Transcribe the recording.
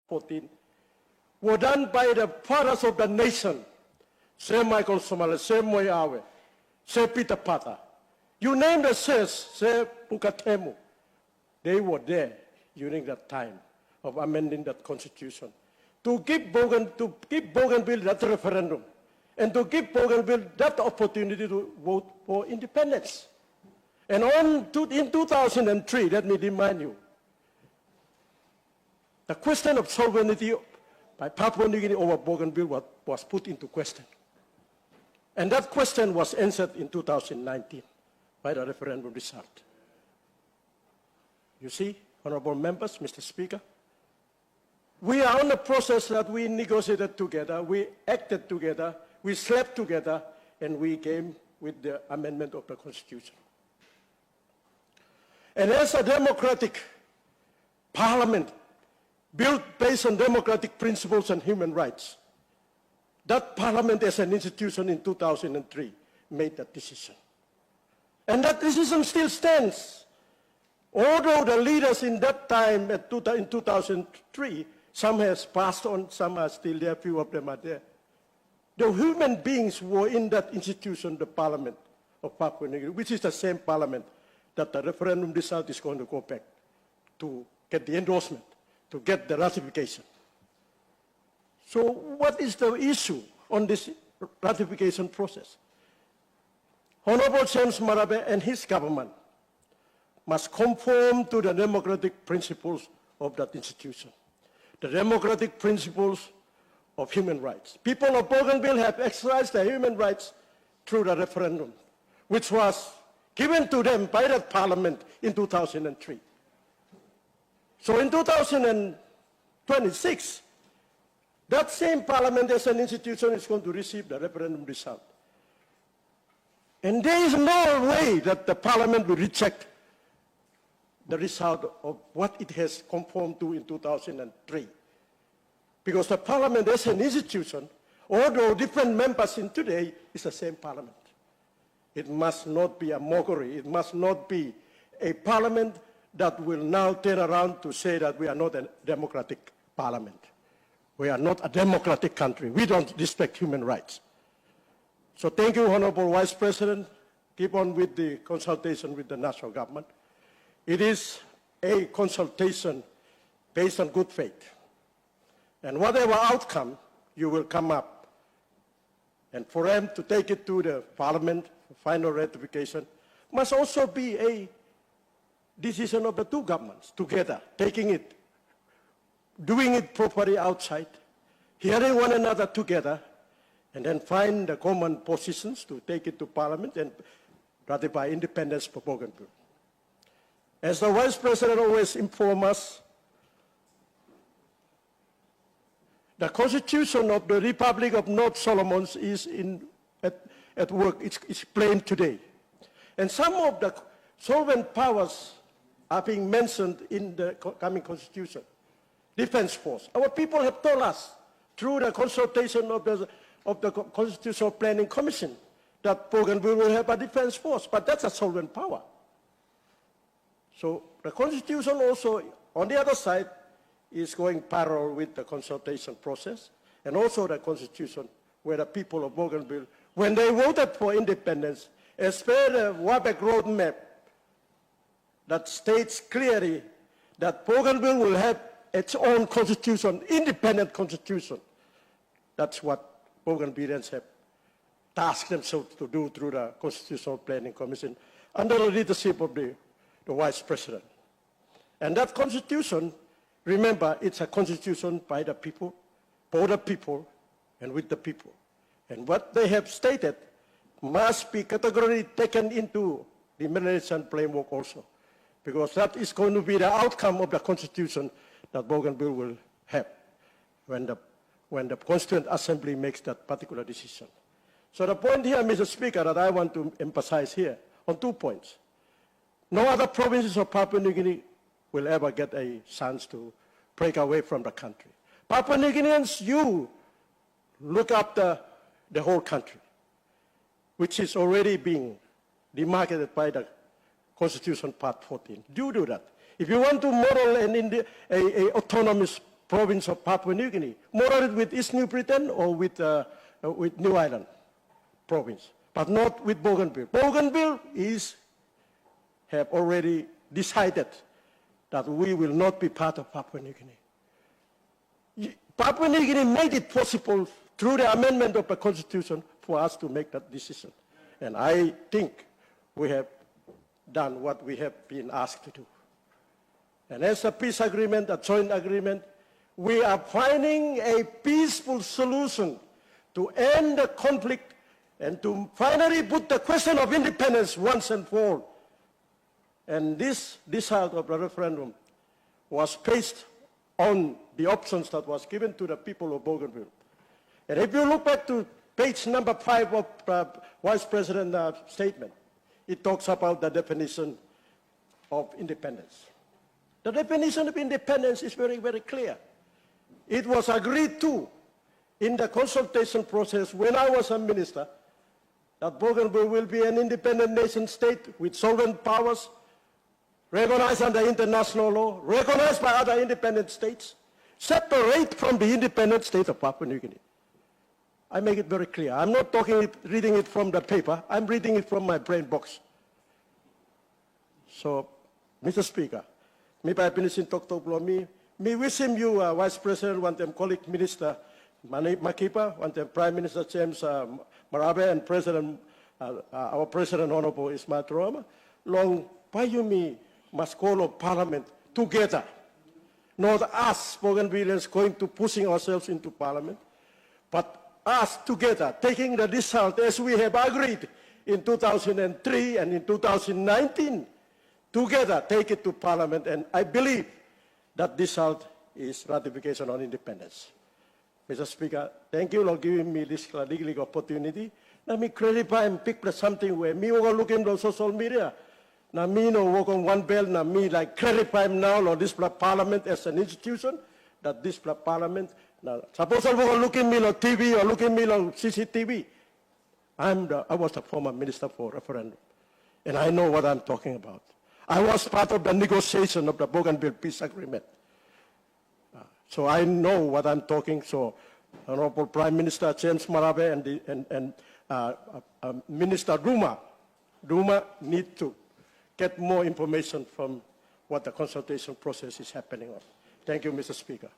14 were done by the fathers of the nation. Sir Michael Somale, Sir Moyawe, Sir Peter Pata. You name the sirs, Sir Pukatemu. They were there during that time of amending that constitution to give Bougainville that referendum and to give Bougainville that opportunity to vote for independence. And in 2003, let me remind you, the question of sovereignty by Papua New Guinea over Bougainville was put into question. And that question was answered in 2019 by the referendum result. You see, honorable members, Mr. Speaker, we are on a process that we negotiated together, we acted together, we slept together, and we came with the amendment of the Constitution. And as a democratic parliament built based on democratic principles and human rights, that parliament as an institution in 2003 made that decision. And that decision still stands. Although the leaders in that time, in 2003, some has passed on, some are still there, few of them are there. The human beings were in that institution, the parliament of Papua New Guinea, which is the same parliament that the referendum result is going to go back to get the endorsement, to get the ratification. So what is the issue on this ratification process? Honorable James Marape and his government must conform to the democratic principles of that institution, the democratic principles of human rights. People of Bougainville have exercised their human rights through the referendum, which was given to them by that parliament in 2003. So in 2026, that same parliament as an institution is going to receive the referendum result. And there is no way that the parliament will reject the result of what it has conformed to in 2003. Because the parliament as an institution, although different members in today, is the same parliament. It must not be a mockery. It must not be a parliament that will now turn around to say that we are not a democratic parliament. We are not a democratic country. We don't respect human rights. So thank you, Honorable Vice President. Keep on with the consultation with the national government. It is a consultation based on good faith. And whatever outcome you will come up, and for them to take it to the parliament for final ratification, must also be a decision of the two governments together, taking it, doing it properly outside, hearing one another together, and then find the common positions to take it to parliament and ratify independence for Bougainville. As the Vice President always informs us, the Constitution of the Republic of North Solomons is at work. It's plain today. And some of the sovereign powers are being mentioned in the coming Constitution. Defense Force. Our people have told us through the consultation of the Constitutional Planning Commission that Bougainville will have a defense force, but that's a sovereign power. So the Constitution also, on the other side, is going parallel with the consultation process, and also the Constitution, where the people of Bougainville, when they voted for independence, as per the WABEC roadmap that states clearly that Bougainville will have its own constitution, independent constitution. That's what Bougainvilleans have tasked themselves to do through the Constitutional Planning Commission under the leadership of the Vice President. And that constitution, remember, it's a constitution by the people, for the people, and with the people. And what they have stated must be categorically taken into the Malaysian framework also, because that is going to be the outcome of the constitution that Bougainville will have when the Constituent Assembly makes that particular decision. So the point here, Mr. Speaker, that I want to emphasize here on 2 points. No other provinces of Papua New Guinea will ever get a chance to break away from the country. Papua New Guineans, you look after the whole country, which is already being demarcated by the Constitution Part 14. Do that. If you want to model an autonomous province of Papua New Guinea, more with East New Britain or with New Ireland province, but not with Bougainville. Bougainville have already decided that we will not be part of Papua New Guinea. Papua New Guinea made it possible through the amendment of the Constitution for us to make that decision. And I think we have done what we have been asked to do. And as a peace agreement, a joint agreement, we are finding a peaceful solution to end the conflict and to finally put the question of independence once and for all. And this result of the referendum was based on the options that was given to the people of Bougainville. And if you look back to page number 5 of Vice President's statement, it talks about the definition of independence. The definition of independence is very, very clear. It was agreed to in the consultation process when I was a minister that Bougainville will be an independent nation state with sovereign powers, recognized under international law, recognized by other independent states, separate from the independent state of Papua New Guinea. I make it very clear. I'm not reading it from the paper. I'm reading it from my brain box. So, Mr. Speaker, may I finish in talk me wish him you, Vice President, want them colleague Minister Makipa, want them Prime Minister James Marabe, and President, our President Honorable Ismail Turama, long Payumi must call of Parliament together, not us Bougainvilleans going to pushing ourselves into Parliament, but us together, taking the result as we have agreed in 2003 and in 2019, together take it to Parliament, and I believe that result is ratification on independence. Mr. Speaker, thank you for giving me this legal opportunity. Let me clarify and pick something where me will look into social media. Now me no work on one bell, now me like clarify now or this Parliament as an institution, that this Parliament. Now, suppose I will look at me on TV or look at me on CCTV. I was the former minister for referendum, and I know what I'm talking about. I was part of the negotiation of the Bougainville Peace Agreement. So I know what I'm talking. So Honorable Prime Minister James Marabe and Minister Duma need to get more information from what the consultation process is happening on. Thank you, Mr. Speaker.